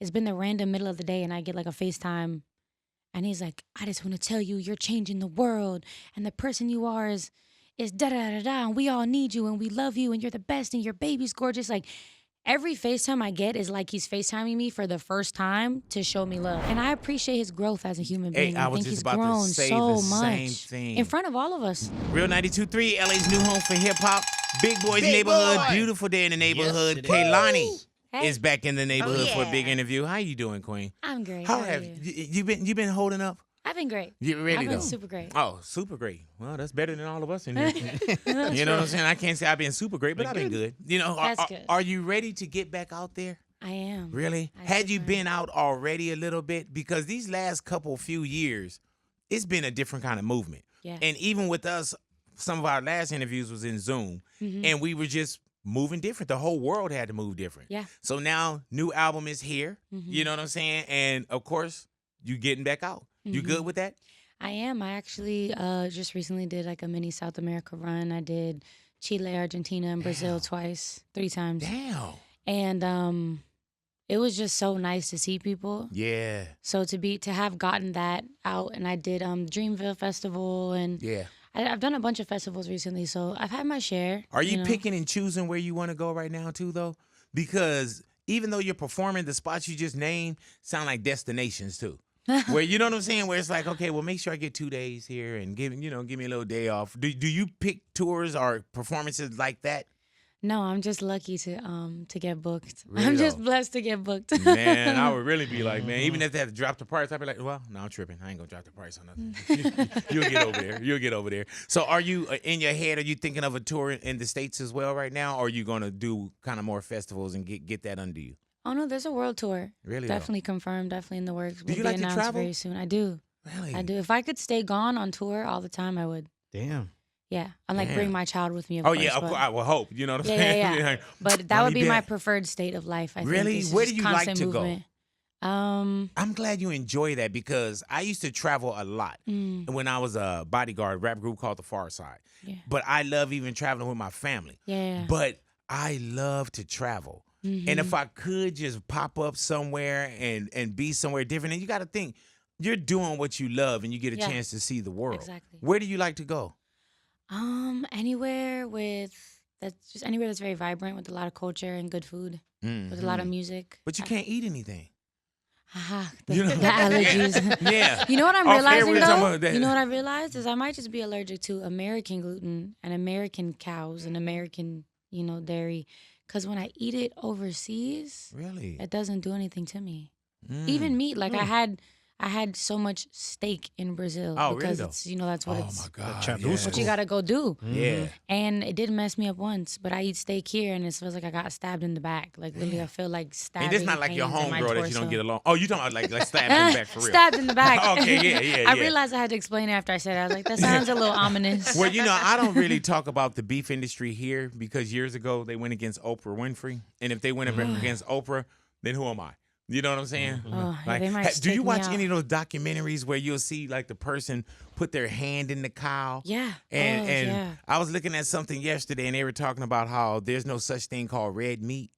it's been the random middle of the day, and I get like a FaceTime, and he's like, I just want to tell you, you're changing the world, and the person you are is da da da da, and we all need you, and we love you, and you're the best, and your baby's gorgeous. Like every FaceTime I get is like he's FaceTiming me for the first time to show me love, and I appreciate his growth as a human Hey, being. I I was think just he's about to grown say so the same much thing. in front of all of us. Real 92.3, LA's new home for hip hop. Big Boy's Big neighborhood. Boy. Beautiful day in the neighborhood. it is. Kehlani Hey. is back in the neighborhood for a big yeah. interview. How you doing, Queen? I'm great. How How are have you? you been holding up? I've been great. You really I've been though? super great. Oh, super great. Well, that's better than all of us in here. You know what I'm saying? I can't say I've been super great, but I've been good. You know, That's good. Are you ready to get back out there? I am. Really? I Had you super been out already a little bit? Because these last few years, it's been a different kind of movement. Yeah. And even with us, some of our last interviews was in Zoom, and we were just moving different. The whole world had to move different. Yeah. So now, new album is here. You know what I'm saying? And of course, you getting back out. You good with that? I am. I actually just recently did like a mini South America run. I did Chile, Argentina, and Brazil twice, 3 times. Damn. And it was just so nice to see people. Yeah. So to have gotten that out, and I did Dreamville Festival, and Yeah. I've done a bunch of festivals recently, so I've had my share. Are you know. picking and choosing where you want to go right now too, though? Because even though you're performing, the spots you just named sound like destinations too. Where you know what I'm saying? Where it's like, okay, well, make sure I get 2 days here and give me a little day off. Do you pick tours or performances like that? No, I'm just lucky to get booked. Really I'm just though? blessed to get booked. Man, I would really be like, man, even if they have to drop the price, I'd be like, well, no, I'm tripping. I ain't gonna drop the price on nothing. You'll get over there. You'll get over there. So are you, in your head, are you thinking of a tour in the States as well right now? Or are you gonna do kind of more festivals and get that under you? Oh no, there's a world tour. Really though? Definitely confirmed. Definitely in the works. Do you Will like be to announced travel? very soon. I do. Really? I do. If I could stay gone on tour all the time, I would. Damn. Yeah, and like Damn. bring my child with me. Of Oh course, yeah, of but- course. I will hope. You know what I'm Yeah, saying? yeah, yeah. But that Mommy would be my back. preferred state of life. I Really? think. Where It's do just you like constant to go? movement. I'm glad you enjoy that because I used to travel a lot when I was a bodyguard, rap group called The Far Side. Yeah. But I love even traveling with my family. Yeah. But I love to travel. And if I could just pop up somewhere and be somewhere different, and you got to think, you're doing what you love and you get a Yeah. chance to see the world. Exactly. Where do you like to go? Anywhere that's very vibrant with a lot of culture and good food, with a lot of music. But you can't eat anything. The, You know? the allergies. Yeah. You know what I'm Off air, realizing we were talking though? about that. You know what I realized is I might just be allergic to American gluten and American cows and American, dairy. Because when I eat it overseas, Really? it doesn't do anything to me. Even meat, like I had so much steak in Brazil Oh, really because though? it's that's what Oh it's my God. Chapusco. what you gotta go do. Yeah. And it didn't mess me up once, but I eat steak here and it feels like I got stabbed in the back. Like literally, I feel like stabbing. And it's not like your pains in my homegirl that you don't torso. get along. Oh, you talking about like stabbed in the back for real? Stabbed in the back. Okay, yeah. I realized I had to explain it after I said it. I was like, that sounds a little ominous. Well, I don't really talk about the beef industry here because years ago they went against Oprah Winfrey. And if they went up against Oprah, then who am I? You know what I'm saying? Oh, yeah, they might do you take me watch out. any of those documentaries where you'll see like the person put their hand in the cow? Yeah. And yeah. I was looking at something yesterday and they were talking about how there's no such thing called red meat.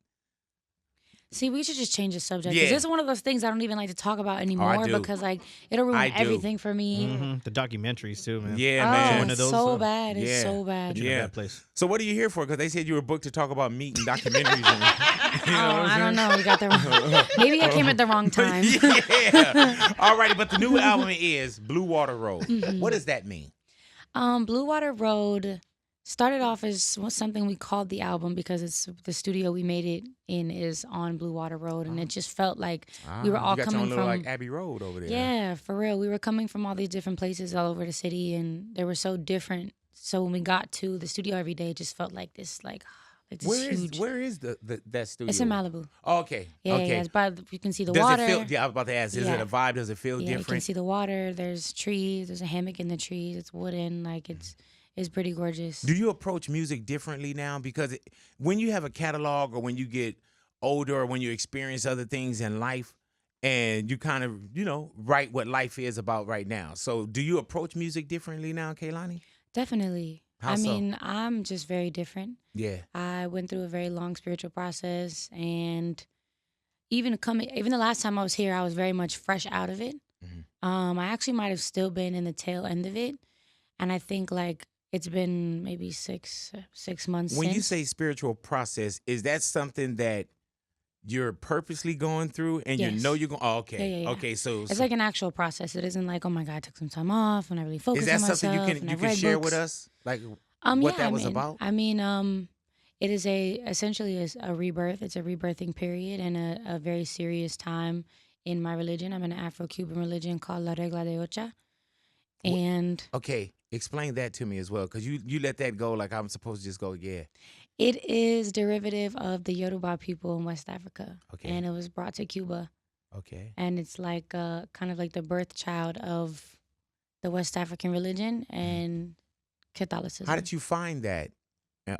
See, we should just change the subject. Yeah. Because this is one of those things I don't even like to talk about anymore do. because it'll ruin I do. everything for me. The documentaries too, man. Yeah, Oh, man. One of it's those, so though. bad. It's Yeah. so bad. Put you in Yeah. a bad place. So what are you here for? Because they said you were booked to talk about meat and documentaries. I don't know. We got the wrong. Maybe I came at the wrong time. Yeah. All righty, but the new album is Blue Water Road. Mm-hmm. What does that mean? Blue Water Road started off as something we called the album because it's the studio we made it in is on Blue Water Road, and it just felt like we were all you got your coming own little, from like Abbey Road over there. Yeah, for real. We were coming from all these different places all over the city, and they were so different. So when we got to the studio every day, it just felt like this, like this huge. Where is that studio? It's in Malibu. Oh, okay. Yeah, okay. yeah. It's by you can see the Does water. it feel? Yeah, I was about to ask. Is it Yeah. a vibe? Does it feel Yeah, you can different? see the water. There's trees. There's a hammock in the trees. It's wooden. Like it's pretty gorgeous. Do you approach music differently now? Because when you have a catalog, or when you get older, or when you experience other things in life, and you kind of write what life is about right now. So do you approach music differently now, Kehlani? Definitely. How I so? mean, I'm just very different. Yeah. I went through a very long spiritual process, and even the last time I was here, I was very much fresh out of it. I actually might have still been in the tail end of it, and I think like it's been maybe 6 months When you since. say spiritual process, is that something that you're purposely going through and you know Yes. you're going? Oh, okay, Yeah. okay. So, It's like an actual process. It isn't like, oh my God, I took some time off and I really is focused that on something myself you and I can read share with books. us, like Yeah, what that was about? it is essentially a rebirth. It's a rebirthing period and a very serious time in my religion. I'm in an Afro Cuban religion called La Regla de Ocha. Wh- And Okay, explain that to me as well, because you let that go like I'm supposed to just go. Yeah. it is derivative of the Yoruba people in West Africa. Okay. And it was brought to Cuba. Okay. And it's like kind of like the birth child of the West African religion and Catholicism. How did you find that,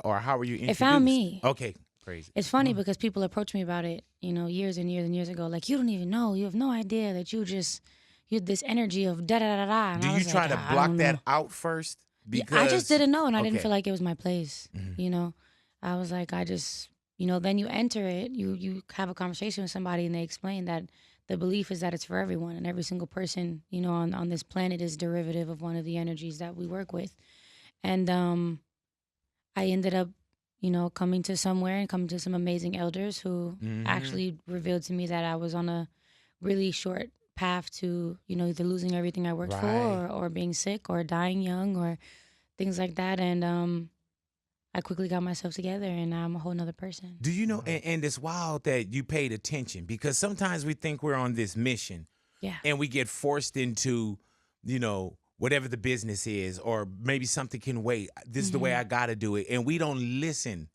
or how were you It introduced? found me. Okay, crazy. It's funny because people approach me about it, years and years and years ago. Like, you don't even know. You have no idea that you had this energy of da da da da. And Do I you was try like, to I block don't that know. out first? Yeah, Because I just didn't know, and I didn't okay. feel like it was my place. I was like, I just, then you enter it, you have a conversation with somebody, and they explain that the belief is that it's for everyone, and every single person, on this planet is derivative of one of the energies that we work with. And I ended up, coming to somewhere and coming to some amazing elders who actually revealed to me that I was on a really short path to, either losing everything I worked for or being sick or dying young or things like that. And I quickly got myself together and now I'm a whole nother person. Do you know, and it's wild that you paid attention, because sometimes we think we're on this mission Yeah. and we get forced into, whatever the business is, or maybe something can wait. This is the way I got to do it. And we don't listen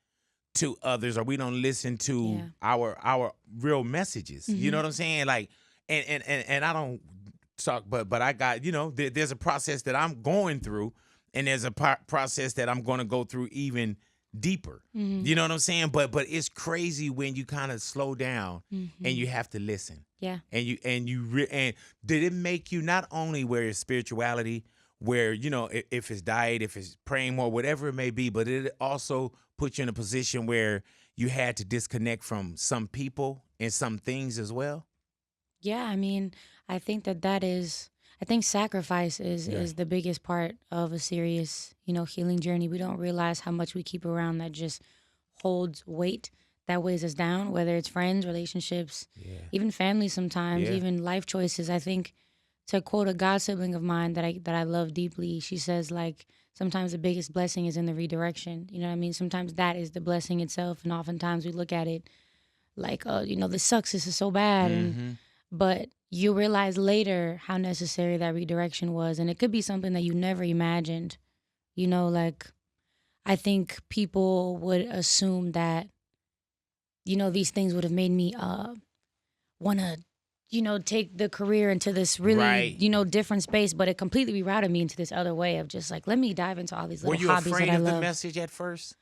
to others, or we don't listen to our real messages. You know what I'm saying? Like, and I don't talk, but I got, there's a process that I'm going through, and there's a process that I'm going to go through even deeper. You know what I'm saying? But it's crazy when you kind of slow down and you have to listen. Yeah. And did it make you, not only where it's spirituality, where, if it's diet, if it's praying more, whatever it may be, but it also put you in a position where you had to disconnect from some people and some things as well? Yeah, I think I think sacrifice is the biggest part of a serious, healing journey. We don't realize how much we keep around that just holds weight, that weighs us down, whether it's friends, relationships, even family sometimes, even life choices. I think, to quote a God sibling of mine that I love deeply, she says, like, sometimes the biggest blessing is in the redirection. You know what I mean? Sometimes that is the blessing itself, and oftentimes we look at it like, oh, this sucks, this is so bad, but you realize later how necessary that redirection was, and it could be something that you never imagined. Like, I think people would assume that, these things would have made me want to, take the career into this really, different space, but it completely rerouted me into this other way of just like, let me dive into all these little hobbies that I love. Were you afraid of the message at first?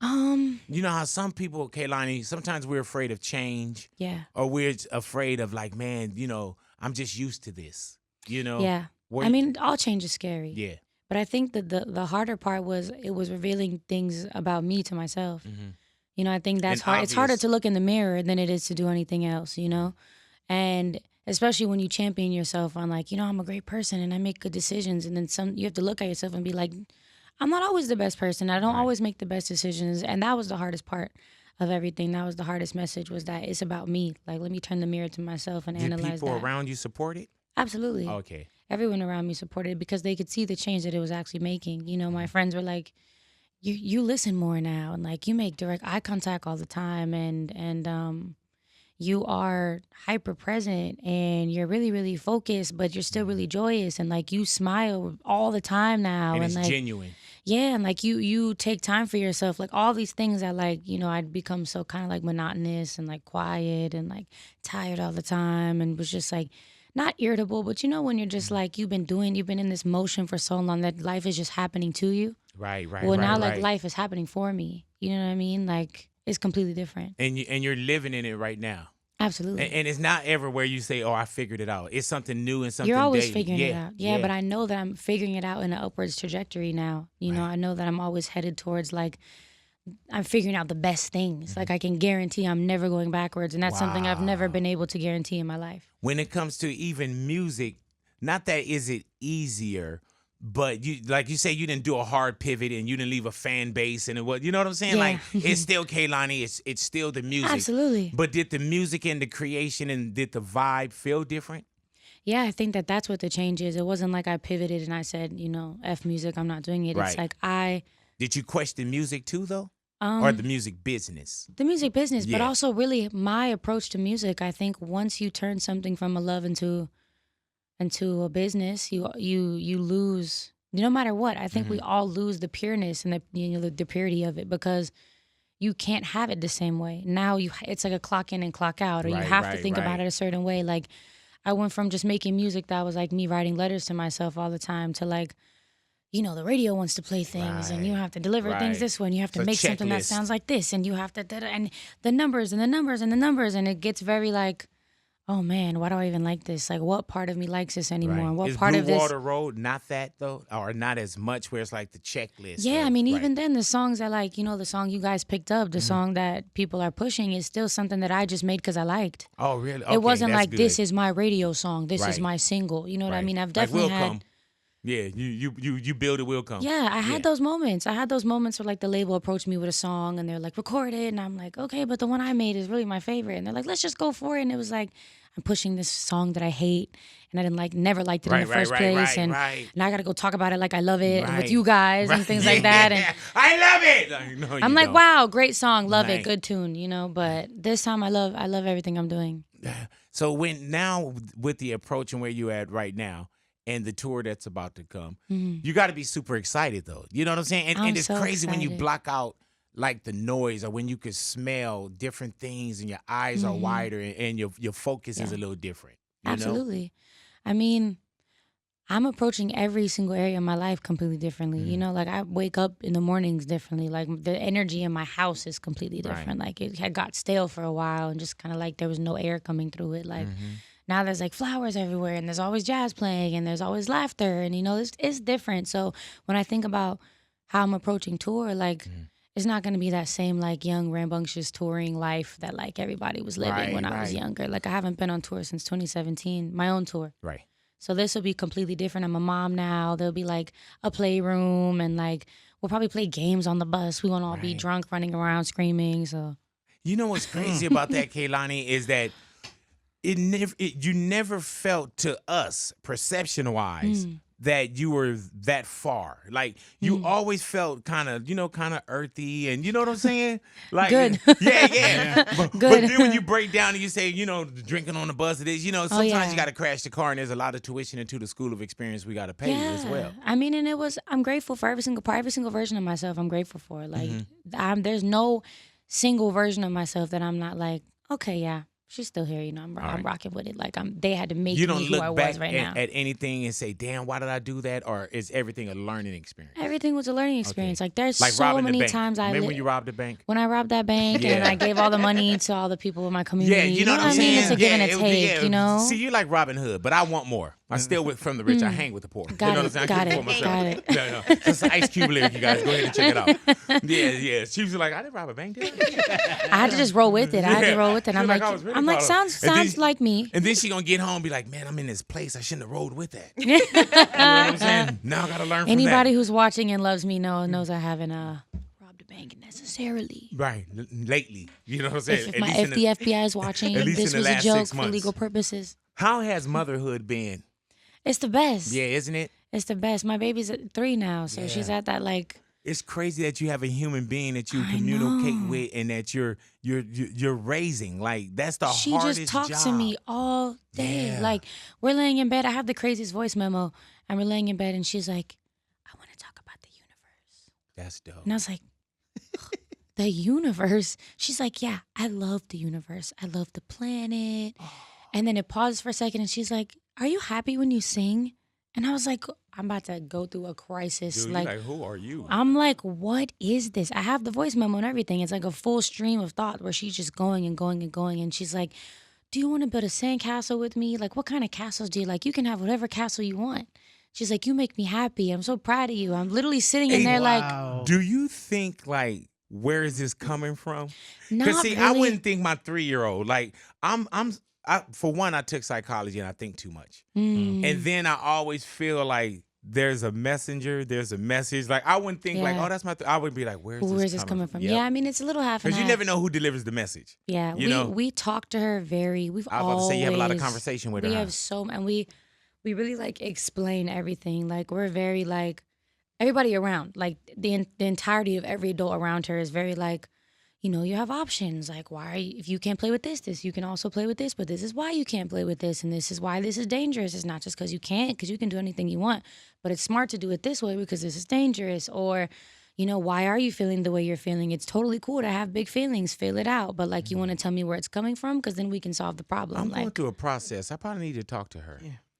You know how some people, Kehlani, sometimes we're afraid of change. Yeah. Or we're afraid of, like, man, I'm just used to this. Yeah. All change is scary. Yeah. But I think that the harder part was, it was revealing things about me to myself. I think that's hard. It's harder to look in the mirror than it is to do anything else, And especially when you champion yourself on, like, I'm a great person and I make good decisions. And then you have to look at yourself and be like, I'm not always the best person. I don't always make the best decisions. And that was the hardest part of everything. That was the hardest message, was that it's about me. Like, let me turn the mirror to myself and analyze that. Did people around you support it? Absolutely. Okay. Everyone around me supported it because they could see the change that it was actually making. My friends were like, you listen more now, and like, you make direct eye contact all the time, and you are hyper present, and you're really, really focused, but you're still really joyous, and like, you smile all the time now, And it's like, genuine. Yeah, and like, you take time for yourself, like, all these things that, like, I'd become so kind of like monotonous and like quiet and like tired all the time, and was just like not irritable, but when you're just like, you've been in this motion for so long that life is just happening to you. Right. Well, now like life is happening for me. You know what I mean? Like, it's completely different. And you're living in it right now. Absolutely. And it's not ever where you say, oh, I figured it out. It's something new and something You're always daily. figuring it out. Yeah, but I know that I'm figuring it out in an upwards trajectory now. I know that I'm always headed towards like I'm figuring out the best things. Like I can guarantee I'm never going backwards, and that's something I've never been able to guarantee in my life. When it comes to even music, not that is it easier, but you like you say you didn't do a hard pivot and you didn't leave a fan base and it was, you know what I'm saying? Yeah. Like it's still Kehlani, it's still the music. Absolutely. But did the music and the creation and did the vibe feel different? Yeah, I think that that's what the change is. It wasn't like I pivoted and I said, you know, F music, I'm not doing it. Right. It's like Did you question music too though? Or the music business? The music business, but Yeah. also really my approach to music. I think once you turn something from a love into a business, you lose. No matter what, I think we all lose the pureness and the purity of it because you can't have it the same way. Now it's like a clock in and clock out, or you have to think about it a certain way. Like I went from just making music that was like me writing letters to myself all the time to like, you know, the radio wants to play things and you have to deliver things this way and you have to make something that sounds like this and you have to, and the numbers and the numbers and the numbers, and it gets very like, oh man, why do I even like this? Like what part of me likes this anymore? What Is part Blue of this? Water Road not that though? Or not as much where it's like the checklist? Yeah, of, I mean, even then the songs that like, you know, the song you guys picked up, the Mm-hmm. song that people are pushing is still something that I just made because I liked. Oh, really? Okay, It wasn't that's like good. this is my radio song, this is Right. my single. You know what I Right. mean? I've Like, definitely will had. come. Yeah, you build it, will come. Yeah, I had those moments. I had those moments where like the label approached me with a song and they're like, record it. And I'm like, okay, but the one I made is really my favorite. And they're like, let's just go for it. And it was like, I'm pushing this song that I hate and I never liked it in the first place. And now I got to go talk about it like I love it and with you guys and things like that. And I love it. Like, no, I'm you like, don't. wow, great song. Love Right. it. Good tune, you know. But this time I love everything I'm doing. So when now with the approach and where you at right now and the tour that's about to come, you got to be super excited though. You know what I'm saying? And, I'm and it's so crazy when you excited. block out like the noise or when you can smell different things and your eyes are wider and your focus is a little different. You know? Absolutely. I mean, I'm approaching every single area of my life completely differently. You know, like I wake up in the mornings differently. Like the energy in my house is completely different. Like it had got stale for a while and just kind of like there was no air coming through it. Like now there's like flowers everywhere and there's always jazz playing and there's always laughter and, you know, it's different. So when I think about how I'm approaching tour, like it's not going to be that same like young, rambunctious touring life that like everybody was living when I was younger. Like I haven't been on tour since 2017, my own tour. Right. So this will be completely different. I'm a mom now. There'll be like a playroom and like we'll probably play games on the bus. We won't all be drunk running around screaming. So You know what's crazy about that, Kehlani, is that you never felt to us, perception-wise, that you were that far. Like you always felt kind of earthy, and you know what I'm saying? Like Good. Yeah. But Good. then when you break down and you say, drinking on the bus, it is, sometimes yeah. you got to crash the car, and there's a lot of tuition into the school of experience we got to pay as well. I mean, and I'm grateful for every single part, every single version of myself. I'm grateful for. Like, there's no single version of myself that I'm not like, okay, yeah, she's still here. I'm rocking with it. Like they had to make You me don't who look I back was right now. at anything and say, damn, why did I do that? Or is everything a learning experience? Everything was a learning experience. Like there's Like so robbing the many bank. times Remember when you robbed the bank? when I robbed that bank and I gave all the money to all the people in my community. Yeah, you know what I'm I saying? mean? It's a give and a it was- take, you know? See, you like Robin Hood, but I want more. I still with from the rich. I hang with the poor. Got you know it, what I'm saying? I got keep it, for myself. got it. No. That's an Ice Cube lyric, you guys. Go ahead and check it out. Yeah. She was like, I didn't rob a bank, did I? I had to just roll with it. I had to roll with it. She I'm was like, I was really I'm like, proud of sounds her. And then sounds like me. And then she gonna get home and be like, man, I'm in this place. I shouldn't have rolled with that. You know what I'm saying? Now I gotta learn from Anybody that. who's watching and loves me knows I haven't robbed a bank necessarily. Right. Lately. You know what I'm saying? If the FBI is watching, at least this in the was a last joke 6 for months. legal purposes. How has motherhood been? It's the best. Yeah, isn't it? It's the best. My baby's at 3 now, so she's at that like. It's crazy that you have a human being that you communicate with and that you're raising. Like that's the She hardest just talks job. to me all day. Yeah. Like we're laying in bed. I have the craziest voice memo, and we're laying in bed, and she's like, "I want to talk about the universe." That's dope. And I was like, "The universe?" She's like, "Yeah, I love the universe. I love the planet." And then it pauses for a second, and she's like, "Are you happy when you sing?" And I was like, I'm about to go through a crisis. Dude, like, you're like, who are you? I'm like, what is this? I have the voice memo and everything. It's like a full stream of thought where she's just going and going and going. And she's like, do you want to build a sandcastle with me? Like, what kind of castles do you like? You can have whatever castle you want. She's like, you make me happy. I'm so proud of you. I'm literally sitting in there like, Do you think like where is this coming from? Not Because see, really. I wouldn't think my 3-year-old, like for one, I took psychology and I think too much. And then I always feel like there's a messenger, there's a message. Like I wouldn't think like, Yeah. oh, that's my. I would be like, where's this coming from? Yep. Yeah, I mean, it's a little half and Because half. you never know who delivers the message. Yeah, you know? we talk to her very. We've I was about to say you have a lot of conversation with her. We huh? have and we really like explain everything. Like we're very like everybody around. Like the entirety of every adult around her is very like, you know, you have options. Like why if you can't play with this you can also play with this. But this is why you can't play with this, and this is why this is dangerous. It's not just because you can't, because you can do anything you want. But it's smart to do it this way because this is dangerous. Or, you know, why are you feeling the way you're feeling? It's totally cool to have big feelings, feel it out. But like, you want to tell me where it's coming from, because then we can solve the problem. I'm like, going through a process. I probably need to talk to her.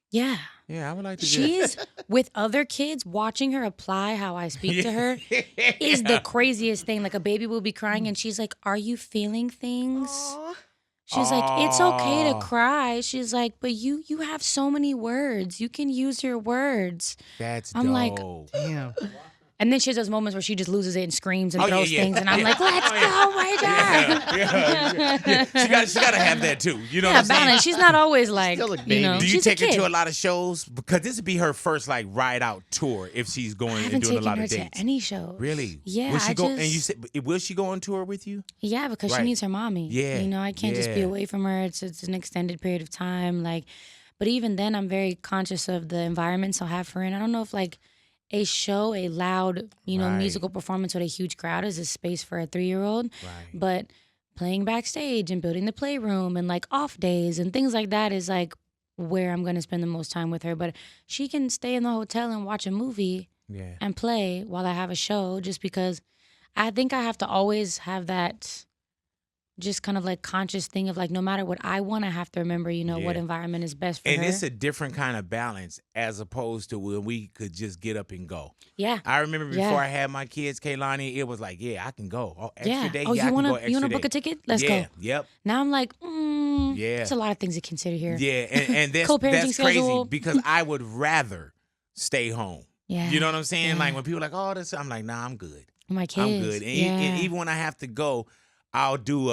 yeah. Yeah, I would like to. She's with other kids, watching her apply how I speak to her is the craziest thing. Like a baby will be crying and she's like, "Are you feeling things?" Aw. She's like, "It's okay to cry." She's like, "But you have so many words. You can use your words." That's I'm like, dope. Damn. And then she has those moments where she just loses it and screams and Oh, yeah, throws yeah. things, and I'm Yeah. like, "Let's go, my God!" Yeah. She got to have that too. You know Yeah, what I'm saying? balance. She's not always like, Still a you baby. know. Do you she's take a her kid. to a lot of shows? Because this would be her first like ride out tour if she's I going haven't and doing a taken lot her of to dates. any shows. Really? Yeah, Will she I go? just, And you said, will she go on tour with you? yeah, because Right. she needs her mommy. Yeah, you know, I can't just be yeah. away from her. It's an extended period of time. Like, but even then, I'm very conscious of the environments I'll have her in. I don't know if like a show, a loud, you know, Right. musical performance with a huge crowd is a space for a 3-year-old. Right. But playing backstage and building the playroom and like off days and things like that is like where I'm going to spend the most time with her. But she can stay in the hotel and watch a movie Yeah. and play while I have a show, just because I think I have to always have that just kind of like conscious thing of like, no matter what I want, I have to remember, you know, what Yeah. environment is best for And her. it's a different kind of balance as opposed to when we could just get up and go. Yeah. I remember before Yeah. I had my kids, Kehlani, it was like, yeah, I can go. Oh, extra Yeah. day, Oh, yeah, I you can go wanna extra book day. a ticket? Let's yeah. go. Yep. Now I'm like, Yeah. there's a lot of things to consider here. Yeah, and that's Co-parenting crazy schedule. because I would rather stay home. Yeah. You know what I'm saying? Yeah. Like when people are like, oh, this, I'm like, nah, I'm good. My kids. I'm good. And, yeah. and even when I have to go, I'll do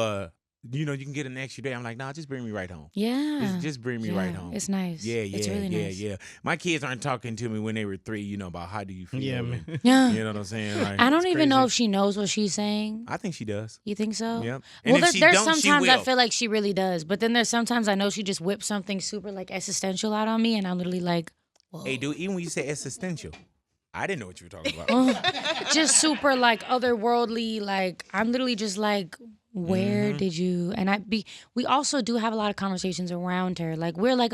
you know, you can get an extra day. I'm like, nah, just bring me right home. yeah. Just bring me Yeah. right home. It's nice. Yeah, It's really yeah, nice. yeah. My kids aren't talking to me when they were 3, you know, about how do you feel. Yeah, and- man. Yeah. You know what I'm saying? Like, I don't even know crazy. if she knows what she's saying. I think she does. You think so? Yep. Well, And if she there's don't, she sometimes I will. feel like she really does, but then there's sometimes I know she just whips something super like existential out on me, and I'm literally like, whoa. Hey, dude, even when you say existential, I didn't know what you were talking about. Just super like otherworldly. Like I'm literally just like, where Mm-hmm. did you? And we also do have a lot of conversations around her. Like we're like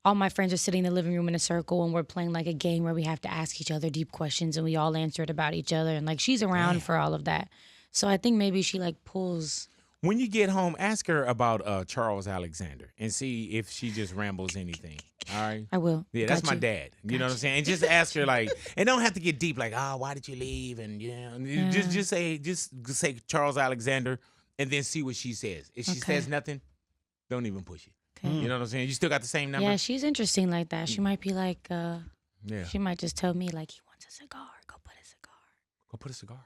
all my friends are sitting in the living room in a circle and we're playing like a game where we have to ask each other deep questions and we all answer it about each other. And like she's around for all of that. So I think maybe she like pulls. When you get home, ask her about Charles Alexander and see if she just rambles anything. All right? I will. Yeah, that's Got my you. dad. You know what I'm saying? And just ask her like, and don't have to get deep like, why did you leave? And just say Charles Alexander, and then see what she says. If she Okay. says nothing, don't even push it. Okay. You know what I'm saying? You still got the same number. Yeah, she's interesting like that. She might be like, Yeah. she might just tell me like he wants a cigar. Go put a cigar. Go put a cigar.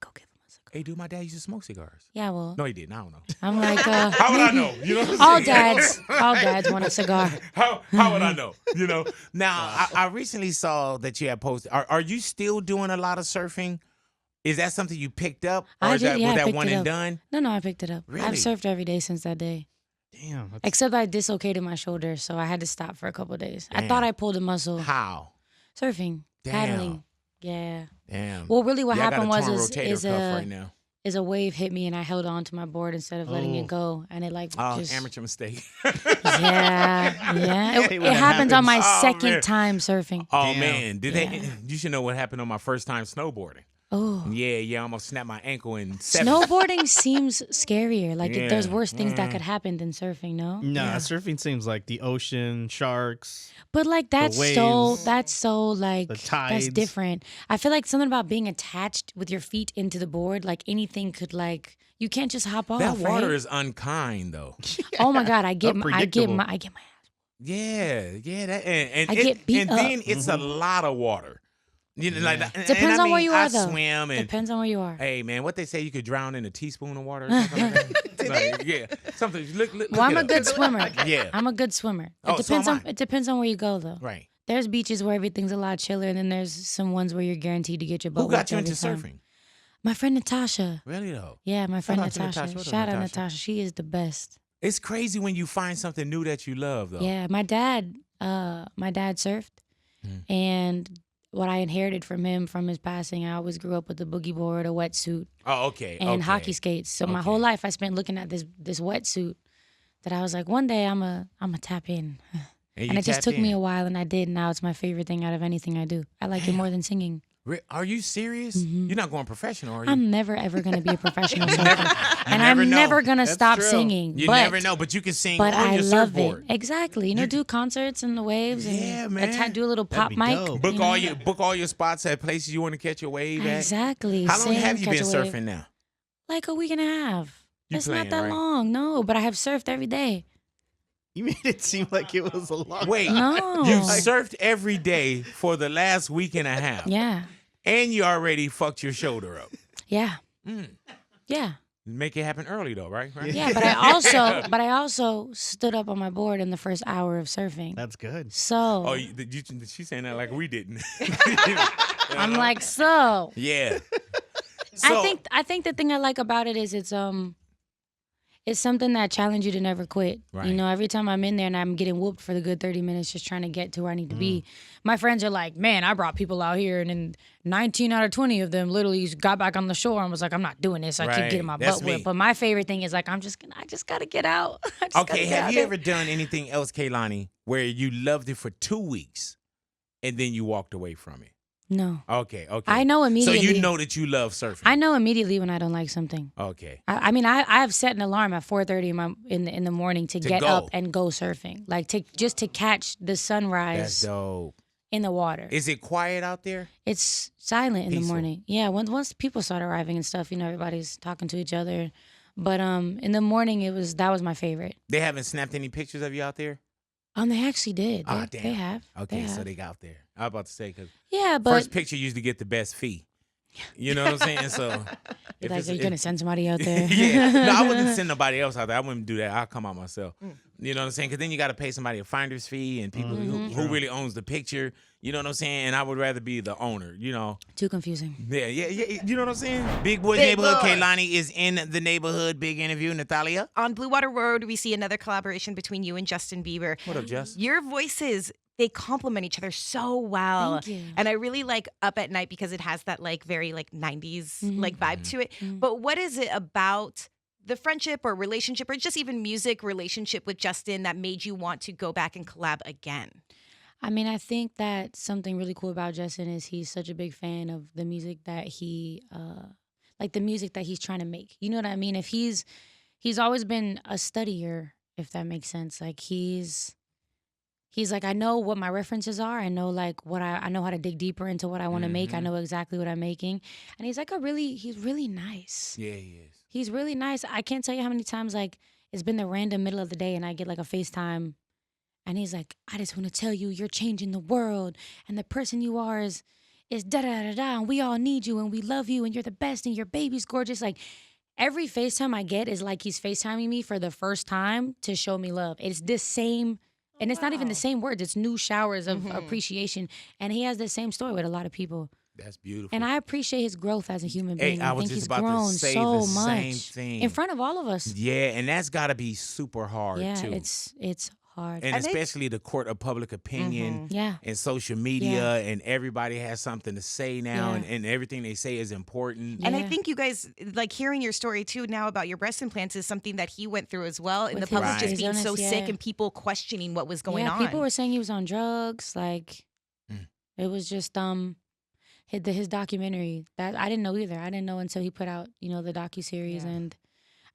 Go give him a cigar. Hey, dude, my dad used to smoke cigars. Yeah, well, No, he didn't. I don't know. I'm like, How would I maybe- know? You know what I'm All saying? dads want a cigar. How would I know? You know. Now, I recently saw that you had posted. Are you still doing a lot of surfing? Is that something you picked up, or I is did, that, yeah, was I that picked one it and up. done? No, I picked it up. Really? I've surfed every day since that day. Damn. That's, Except I dislocated my shoulder, so I had to stop for a couple of days. I Damn. thought I pulled a muscle. How? Surfing, Damn. paddling. Yeah. Damn. Well, really, what Yeah, I got happened a was torn is rotator cuff right now. a wave hit me and I held on to my board instead of letting Oh. it go, and it like Oh, just amateur mistake. yeah. I It, hate it when that happened on my happens. Oh, second man. time surfing. Oh Damn. man, did Yeah. they? You should know what happened on my first time snowboarding. Oh. Yeah, I almost snapped my ankle in 7. Snowboarding seems scarier. Like Yeah. there's worse things that Mm. could happen than surfing, no? nah, surfing seems like the ocean, sharks. But like that's waves, so like the that's tides. different. I feel like something about being attached with your feet into the board, like anything could like you can't just hop off. That water right? is unkind though. Oh my god, I get my Unpredictable. Yeah, that and I get beat and up. then it's a lot of water. You know, like and Depends I on where mean, you are, I though. swim and Depends on where you are. hey man, what they say you could drown in a teaspoon of water or something like that. Like, yeah, something. Look Well, I'm it a up. good swimmer. Yeah. I'm a good swimmer. Oh, so am I. It depends on where you go, though. Right. There's beaches where everything's a lot chiller, and then there's some ones where you're guaranteed to get your butt Who got wet you every into time. surfing? My friend Natasha. Really though? Yeah, my friend out to Natasha. Natasha. What up, Shout out Natasha? Natasha. She is the best. It's crazy when you find something new that you love though. Yeah, my dad surfed, and what I inherited from him from his passing, I always grew up with a boogie board, a wetsuit, Oh, okay. and okay. hockey skates. So my whole life I spent looking at this wetsuit that I was like, one day I'm a tap in. And it just took me a while, and I did. Now it's my favorite thing out of anything I do. I like it more than singing. Are you serious? You're not going professional, are you? I'm never ever gonna be a professional singer, and never I'm know. never gonna That's stop true. singing. You but, never know, but you can sing But on I your love surfboard. it. Exactly. You know, do concerts and the waves. And Yeah, man. do a little pop be mic. dope. Book you know? all your spots at places you want to catch your wave at. Exactly. How long Sing, have you been catch a wave. surfing now? Like a week and a half. You It's playing, not that right? long, no. But I have surfed every day. You made it seem like it was a long Wait, No. you surfed every day for the last week and a half. Yeah. And you already fucked your shoulder up. Yeah. Mm. Yeah. Make it happen early though, right? Right? Yeah. But I also stood up on my board in the first hour of surfing. That's good. So Oh, she's saying that like we didn't. I'm like, so Yeah. So, I think the thing I like about it is it's something that challenges you to never quit. Right. You know, every time I'm in there and I'm getting whooped for the good 30 minutes just trying to get to where I need to be, my friends are like, man, I brought people out here and then 19 out of 20 of them literally got back on the shore and was like, I'm not doing this. I keep Right. getting my That's butt me. whipped. But my favorite thing is like, I just got to get out. I just gotta okay, get have out you there. ever done anything else, Kehlani, where you loved it for 2 weeks and then you walked away from it? No. Okay. I know immediately. So you know that you love surfing. I know immediately when I don't like something. Okay. I mean, I have set an alarm at 4:30 in the morning to get go. up and go surfing, like just to catch the That's sunrise dope. in the water. Is it quiet out there? It's silent in the Peaceful. morning. Yeah, once people start arriving and stuff, you know, everybody's talking to each other. But in the morning, that was my favorite. They haven't snapped any pictures of you out there? They actually did. Ah, They damn. have. Okay, They so have. they got out there. I was about to say, because Yeah, but first picture used to get the best fee. You know what I'm saying? So if like, it's- are you if- gonna send somebody out there? yeah. No, I wouldn't send nobody else out there. I wouldn't do that. I'll come out myself. Mm. You know what I'm saying? Because then you got to pay somebody a finder's fee and people who really owns the picture. You know what I'm saying? And I would rather be the owner, you know. Too confusing. Yeah. You know what I'm saying? Big Boy's Big neighborhood. Boy. Kehlani is in the neighborhood. Big interview. Natalia. On Blue Water Road, we see another collaboration between you and Justin Bieber. What up, Jess? Your voices, they complement each other so well. Thank you. And I really like Up at Night because it has that like very like 90s like vibe to it. Mhm. But what is it about the friendship or relationship or just even music relationship with Justin that made you want to go back and collab again? I mean, I think that something really cool about Justin is he's such a big fan of the music that like the music that he's trying to make. You know what I mean? If he's always been a studier, if that makes sense. Like he's like, I know what my references are. I know like what I know how to dig deeper into what I want to make. I know exactly what I'm making. And he's like he's really nice. Yeah, he is. He's really nice. I can't tell you how many times like it's been the random middle of the day and I get like a FaceTime and he's like, I just want to tell you you're changing the world and the person you are is da-da-da-da and we all need you and we love you and you're the best and your baby's gorgeous. Like every FaceTime I get is like he's FaceTiming me for the first time to show me love. It's the same, and it's not even the same words. It's new showers of appreciation. And he has the same story with a lot of people. That's beautiful. And I appreciate his growth as a human being. I was think just he's about to grown say so the much same thing. in front of all of us. Yeah, and that's got to be super hard Yeah, too. it's hard. And I think- especially the court of public opinion Yeah. and social media, and everybody has something to say now, Yeah. and everything they say is important. And I Yeah. think you guys, like hearing your story too now about your breast implants is something that he went through as well. And With the public his just being so illness, sick yeah. and people questioning what was going on. People were saying he was on drugs. Like Mm. it was just his documentary that I didn't know either. I didn't know until he put out the docuseries, Yeah. and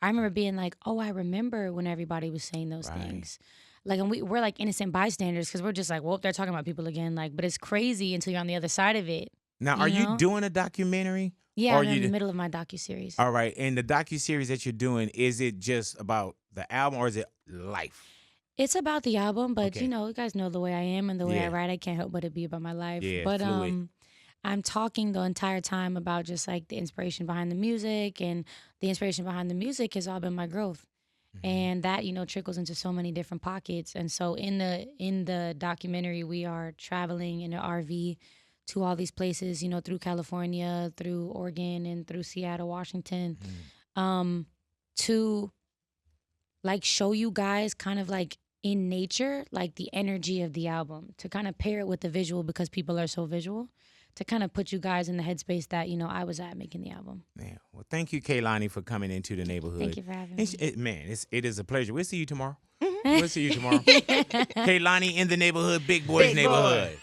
I remember being like, oh, I remember when everybody was saying those Right. things. Like, and we're like innocent bystanders because we're just like, well, they're talking about people again. Like, but it's crazy until you're on the other side of it. Now, are You you know? doing a documentary? Yeah, Or I'm in you the d- middle of my docuseries. All right, and the docuseries that you're doing, is it just about the album or is it life? It's about the album, but Okay. you guys know the way I am and the way I Yeah. write. I can't help but it be about my life. Yeah, but fluid. I'm talking the entire time about just like the inspiration behind the music, and the inspiration behind the music has all been my growth. And that, trickles into so many different pockets. And so in the documentary, we are traveling in an RV to all these places, through California, through Oregon, and through Seattle, Washington, to like show you guys kind of like in nature, like the energy of the album, to kind of pair it with the visual because people are so visual, to kind of put you guys in the headspace that, I was at making the album. Yeah. Well, thank you, Kehlani, for coming into the neighborhood. Thank you for having me. It is a pleasure. We'll see you tomorrow. We'll see you tomorrow. Kehlani in the neighborhood, Big Boy's Big Boy. neighborhood.